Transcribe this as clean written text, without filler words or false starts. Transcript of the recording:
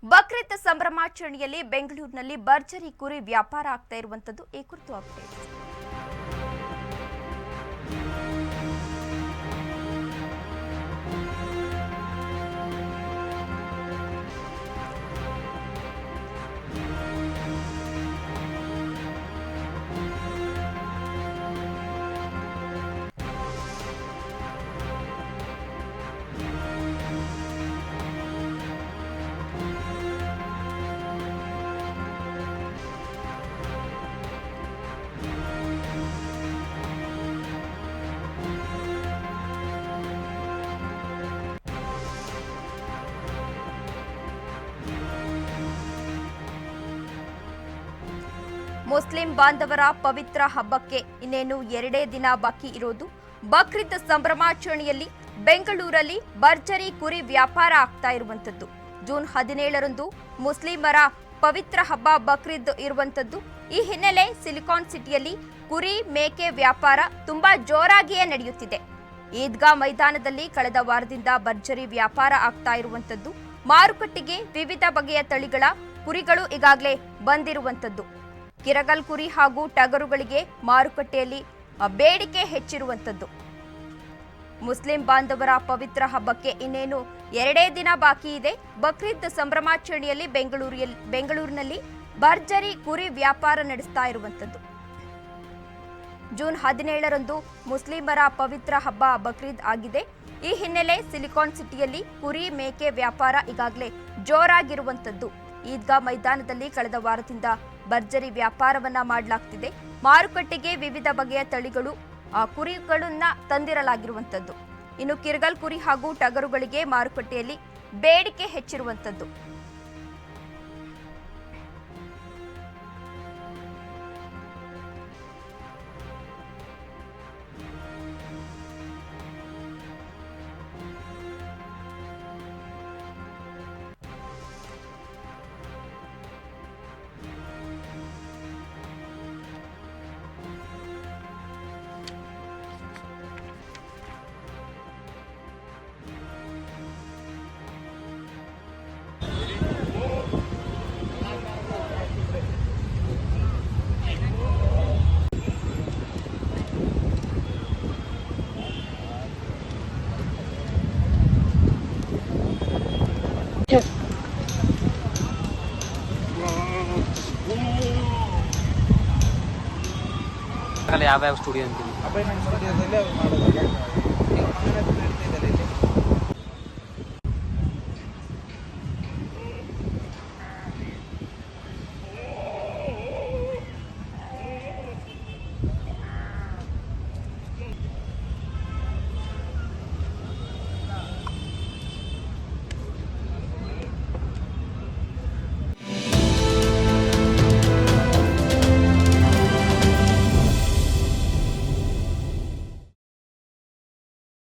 ಬಕ್ರೀದ್ ಸಂಭ್ರಮಾಚರಣೆಯಲ್ಲಿ ಬೆಂಗಳೂರಿನಲ್ಲಿ ಭರ್ಜರಿ ಕುರಿ ವ್ಯಾಪಾರ ಆಗ್ತಾ ಇರುವಂತದ್ದು ಈ ಕುರಿತು ಅಪ್ಡೇಟ್. ಮುಸ್ಲಿಂ ಬಾಂಧವರ ಪವಿತ್ರ ಹಬ್ಬಕ್ಕೆ ಇನ್ನೇನು 2 ದಿನ ಬಾಕಿ ಇರೋದು. ಬಕ್ರೀದ್ ಸಂಭ್ರಮಾಚರಣೆಯಲ್ಲಿ ಬೆಂಗಳೂರಲ್ಲಿ ಭರ್ಜರಿ ಕುರಿ ವ್ಯಾಪಾರ ಆಗ್ತಾ ಇರುವಂತದ್ದು. ಜೂನ್ 17ರಂದು ಮುಸ್ಲಿಮರ ಪವಿತ್ರ ಹಬ್ಬ ಬಕ್ರೀದ್ ಇರುವಂತದ್ದು. ಈ ಹಿನ್ನೆಲೆ ಸಿಲಿಕಾನ್ ಸಿಟಿಯಲ್ಲಿ ಕುರಿ ಮೇಕೆ ವ್ಯಾಪಾರ ತುಂಬಾ ಜೋರಾಗಿಯೇ ನಡೆಯುತ್ತಿದೆ. ಈದ್ಗಾ ಮೈದಾನದಲ್ಲಿ ಕಳೆದ ವಾರದಿಂದ ಭರ್ಜರಿ ವ್ಯಾಪಾರ ಆಗ್ತಾ ಇರುವಂತದ್ದು. ಮಾರುಕಟ್ಟೆಗೆ ವಿವಿಧ ಬಗೆಯ ತಳಿಗಳ ಕುರಿಗಳು ಈಗಾಗಲೇ ಬಂದಿರುವಂತದ್ದು. ಕಿರಗಲ್ ಕುರಿ ಹಾಗೂ ಟಗರುಗಳಿಗೆ ಮಾರುಕಟ್ಟೆಯಲ್ಲಿ ಬೇಡಿಕೆ ಹೆಚ್ಚಿರುವಂತದ್ದು. ಮುಸ್ಲಿಂ ಬಾಂಧವರ ಪವಿತ್ರ ಹಬ್ಬಕ್ಕೆ ಇನ್ನೇನು 2 ದಿನ ಬಾಕಿ ಇದೆ. ಬಕ್ರೀದ್ ಸಂಭ್ರಮಾಚರಣೆಯಲ್ಲಿ ಬೆಂಗಳೂರಿನಲ್ಲಿ ಭರ್ಜರಿ ಕುರಿ ವ್ಯಾಪಾರ ನಡೆಸ್ತಾ ಇರುವಂತದ್ದು. ಜೂನ್ 17ರಂದು ಮುಸ್ಲಿಮರ ಪವಿತ್ರ ಹಬ್ಬ ಬಕ್ರೀದ್ ಆಗಿದೆ. ಈ ಹಿನ್ನೆಲೆ ಸಿಲಿಕಾನ್ ಸಿಟಿಯಲ್ಲಿ ಕುರಿ ಮೇಕೆ ವ್ಯಾಪಾರ ಈಗಾಗಲೇ ಜೋರಾಗಿರುವಂತದ್ದು. ಈದ್ಗಾ ಮೈದಾನದಲ್ಲಿ ಕಳೆದ ವಾರದಿಂದ ಭರ್ಜರಿ ವ್ಯಾಪಾರವನ್ನ ಮಾಡಲಾಗ್ತಿದೆ. ಮಾರುಕಟ್ಟೆಗೆ ವಿವಿಧ ಬಗೆಯ ತಳಿಗಳು ಕುರಿಗಳನ್ನ ತಂದಿರಲಾಗಿರುವಂತದ್ದು. ಇನ್ನು ಕಿರಗಲ್ ಕುರಿ ಹಾಗೂ ಟಗರುಗಳಿಗೆ ಮಾರುಕಟ್ಟೆಯಲ್ಲಿ ಬೇಡಿಕೆ ಹೆಚ್ಚಿರುವಂತದ್ದು. ಯಾವ ಸ್ಟುಡಿಯೋ ಅಂತೀವಿ